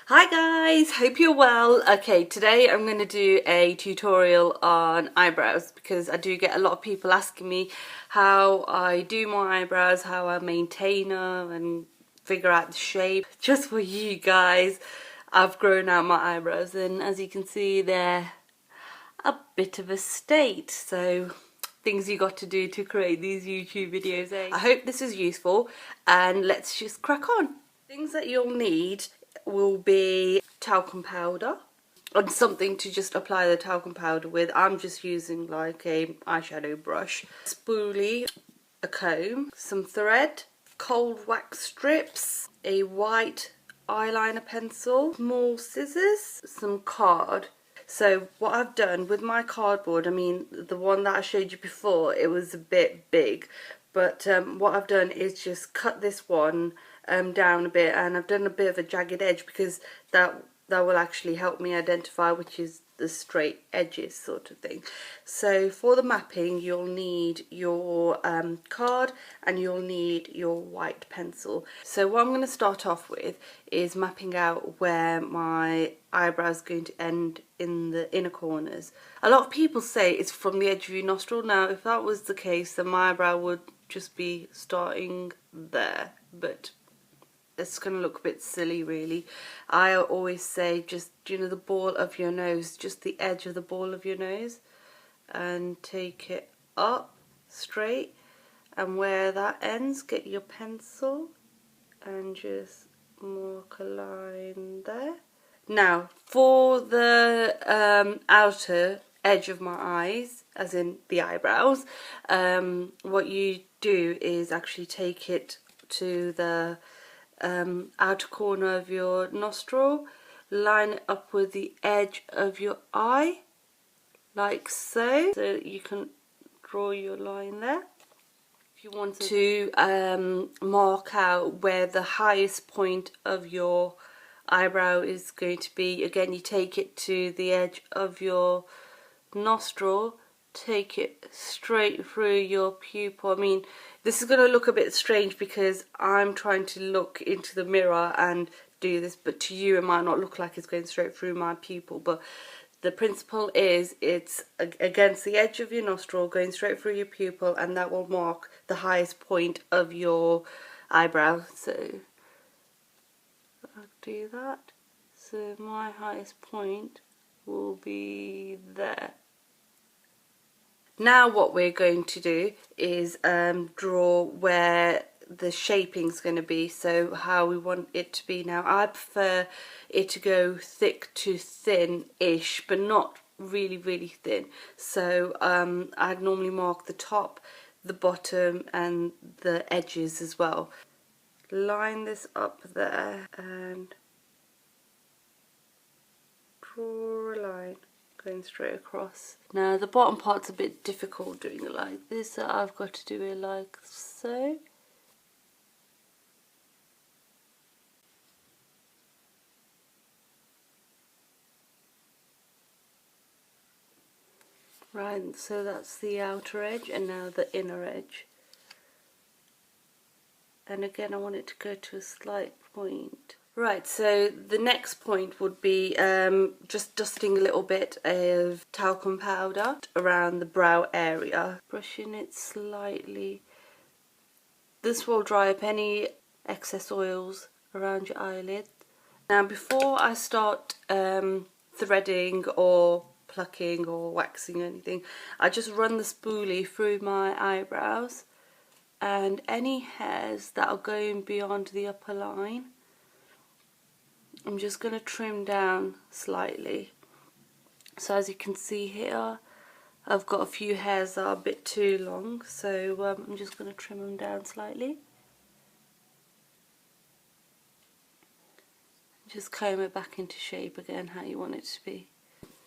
Hi guys, hope you're well. Okay, today I'm going to do a tutorial on eyebrows because I do get a lot of people asking me how I do my eyebrows, how I maintain them and figure out the shape. Just for you guys, I've grown out my eyebrows and as you can see they're a bit of a state, so things you got to do to create these YouTube videos, eh? I hope this is useful and let's just crack on. Things that you'll need will be talcum powder and something to just apply the talcum powder with. I'm just using like a eyeshadow brush, spoolie, a comb, some thread, cold wax strips, a white eyeliner pencil, small scissors, some card. So what I've done with my cardboard, I mean the one that I showed you before, it was a bit big, but what I've done is just cut this one down a bit, and I've done a bit of a jagged edge because that will actually help me identify which is the straight edges sort of thing. So for the mapping you'll need your card and you'll need your white pencil. So what I'm going to start off with is mapping out where my eyebrow is going to end in the inner corners. A lot of people say it's from the edge of your nostril. Now if that was the case then my eyebrow would just be starting there, but it's going to look a bit silly really. I always say just, you know, the ball of your nose, just the edge of the ball of your nose, and take it up straight, and where that ends get your pencil and just mark a line there. Now for the outer edge of my eyes, as in the eyebrows, what you do is actually take it to the outer corner of your nostril, line it up with the edge of your eye like so, so you can draw your line there. If you want to mark out where the highest point of your eyebrow is going to be, again you take it to the edge of your nostril, take it straight through your pupil. I mean, this is going to look a bit strange because I'm trying to look into the mirror and do this, but to you it might not look like it's going straight through my pupil, but the principle is it's against the edge of your nostril going straight through your pupil, and that will mark the highest point of your eyebrow. So I'll do that. So my highest point will be there. Now what we're going to do is draw where the shaping's going to be, so how we want it to be. Now I prefer it to go thick to thin-ish, but not really thin. So I'd normally mark the top, the bottom and the edges as well. Line this up there and draw a line going straight across. Now the bottom part's a bit difficult doing it like this, so I've got to do it like so. Right, so that's the outer edge and now the inner edge. And again I want it to go to a slight point. Right, so the next point would be just dusting a little bit of talcum powder around the brow area, brushing it slightly. This will dry up any excess oils around your eyelid. Now before I start threading or plucking or waxing or anything, I just run the spoolie through my eyebrows, and any hairs that are going beyond the upper line I'm just going to trim down slightly. So as you can see here, I've got a few hairs that are a bit too long, so I'm just going to trim them down slightly. Just comb it back into shape again how you want it to be.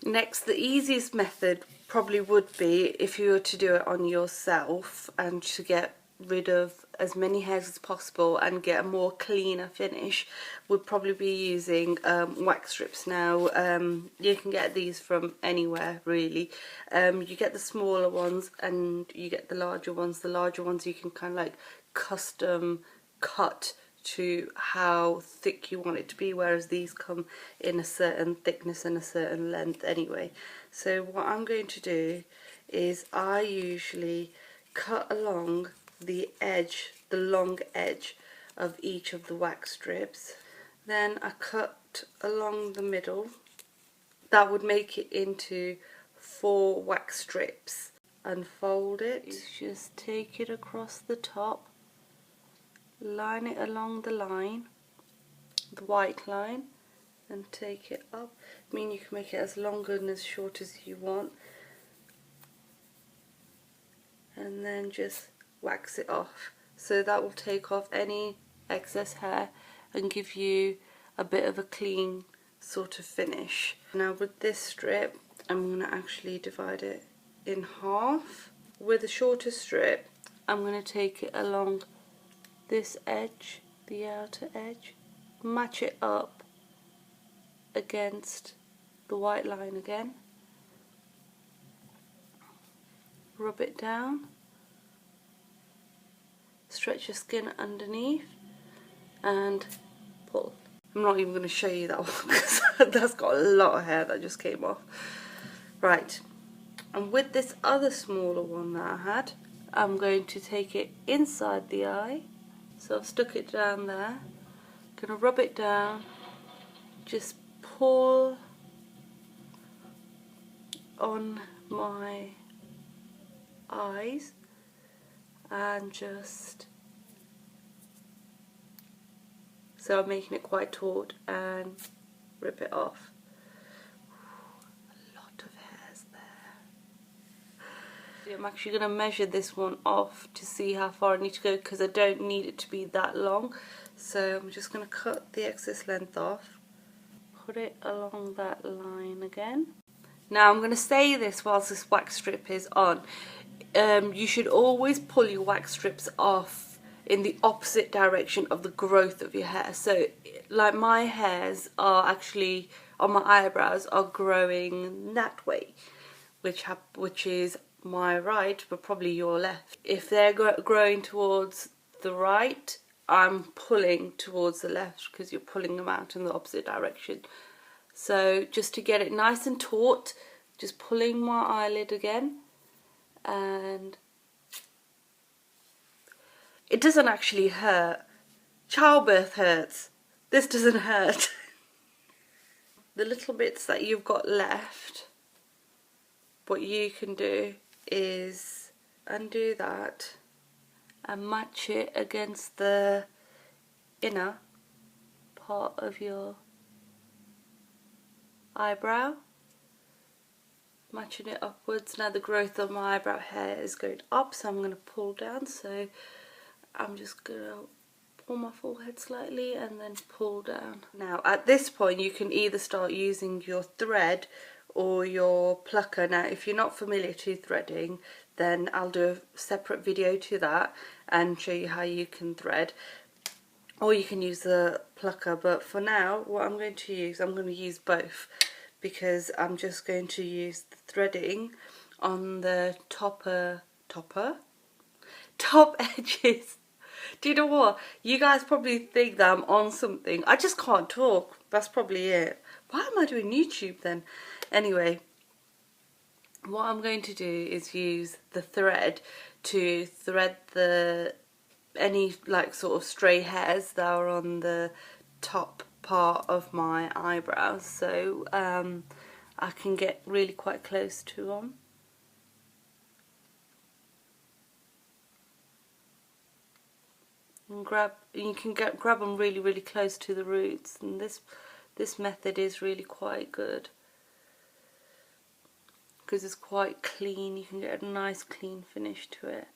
Next, the easiest method probably would be if you were to do it on yourself and to get rid of as many hairs as possible and get a more cleaner finish, would probably be using wax strips. Now you can get these from anywhere really. You get the smaller ones and you get the larger ones. The larger ones you can kind of like custom cut to how thick you want it to be, whereas these come in a certain thickness and a certain length anyway. So what I'm going to do is I usually cut along the edge, the long edge of each of the wax strips. Then I cut along the middle. That would make it into 4 wax strips. Unfold it, just take it across the top, line it along the line, the white line, and take it up. I mean, you can make it as long and as short as you want, and then just wax it off. So that will take off any excess hair and give you a bit of a clean sort of finish. Now with this strip, I'm going to actually divide it in half. With a shorter strip, I'm going to take it along this edge, the outer edge, match it up against the white line again, rub it down, stretch your skin underneath and pull. I'm not even going to show you that one because that's got a lot of hair that just came off. Right, and with this other smaller one that I had, I'm going to take it inside the eye. So I've stuck it down there. Gonna rub it down, just pull on my eyes and just, so I'm making it quite taut, and rip it off. A lot of hairs there. I'm actually going to measure this one off to see how far I need to go, because I don't need it to be that long. So I'm just going to cut the excess length off, put it along that line again. Now I'm going to say this whilst this wax strip is on. You should always pull your wax strips off in the opposite direction of the growth of your hair. So like my hairs are actually, on my eyebrows, are growing that way, which is my right, but probably your left. If they're growing towards the right, I'm pulling towards the left, because you're pulling them out in the opposite direction. So just to get it nice and taut, just pulling my eyelid again, and it doesn't actually hurt. Childbirth hurts. This doesn't hurt. The little bits that you've got left, what you can do is undo that and match it against the inner part of your eyebrow, matching it upwards. Now the growth of my eyebrow hair is going up, so I'm going to pull down. So I'm just going to pull my forehead slightly and then pull down. Now at this point you can either start using your thread or your plucker. Now if you're not familiar to threading, then I'll do a separate video to that and show you how you can thread, or you can use the plucker. But for now, what I'm going to use both, because I'm just going to use the threading on the top edges. Do you know what? You guys probably think that I'm on something. I just can't talk. That's probably it. Why am I doing YouTube then? Anyway, what I'm going to do is use the thread to thread any like sort of stray hairs that are on the top part of my eyebrows, so I can get really quite close to them. And you can grab them really close to the roots, and this method is really quite good because it's quite clean. You can get a nice clean finish to it.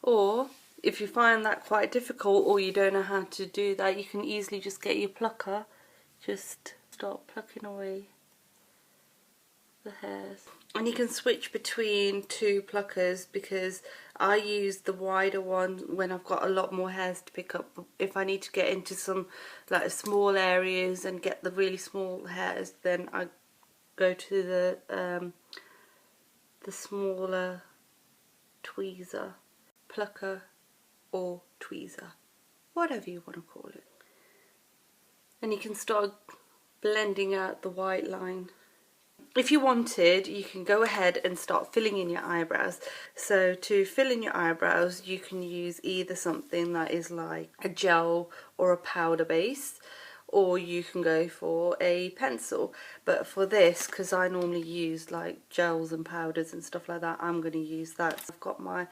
Or if you find that quite difficult, or you don't know how to do that, you can easily just get your plucker, just start plucking away the hairs. And you can switch between 2 pluckers, because I use the wider one when I've got a lot more hairs to pick up. If I need to get into some like small areas and get the really small hairs, then I go to the smaller tweezer, plucker or tweezer. whatever you want to call it. And you can start blending out the white line. If you wanted, you can go ahead and start filling in your eyebrows. So to fill in your eyebrows, you can use either something that is like a gel or a powder base, or you can go for a pencil. But for this, because I normally use like gels and powders and stuff like that, I'm going to use that. So I've got my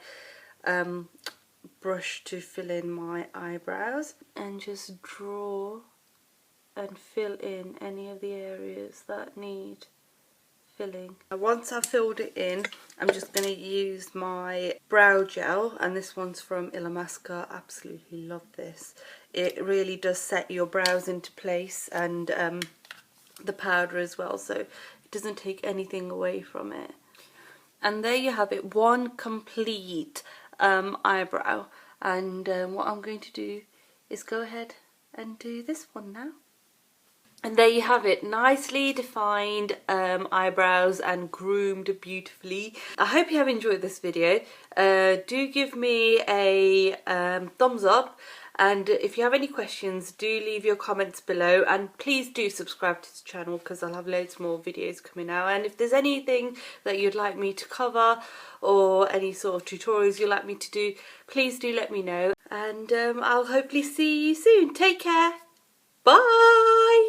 brush to fill in my eyebrows and just draw and fill in any of the areas that need filling. Once I've filled it in, I'm just going to use my brow gel, and this one's from Illamasqua. Absolutely love this. It really does set your brows into place, and the powder as well, so it doesn't take anything away from it. And there you have it, one complete eyebrow. And what I'm going to do is go ahead and do this one now. And there you have it, nicely defined eyebrows and groomed beautifully. I hope you have enjoyed this video. Do give me a thumbs up, and if you have any questions, do leave your comments below, and please do subscribe to the channel because I'll have loads more videos coming out. And if there's anything that you'd like me to cover or any sort of tutorials you'd like me to do, please do let me know, and I'll hopefully see you soon. Take care. Bye!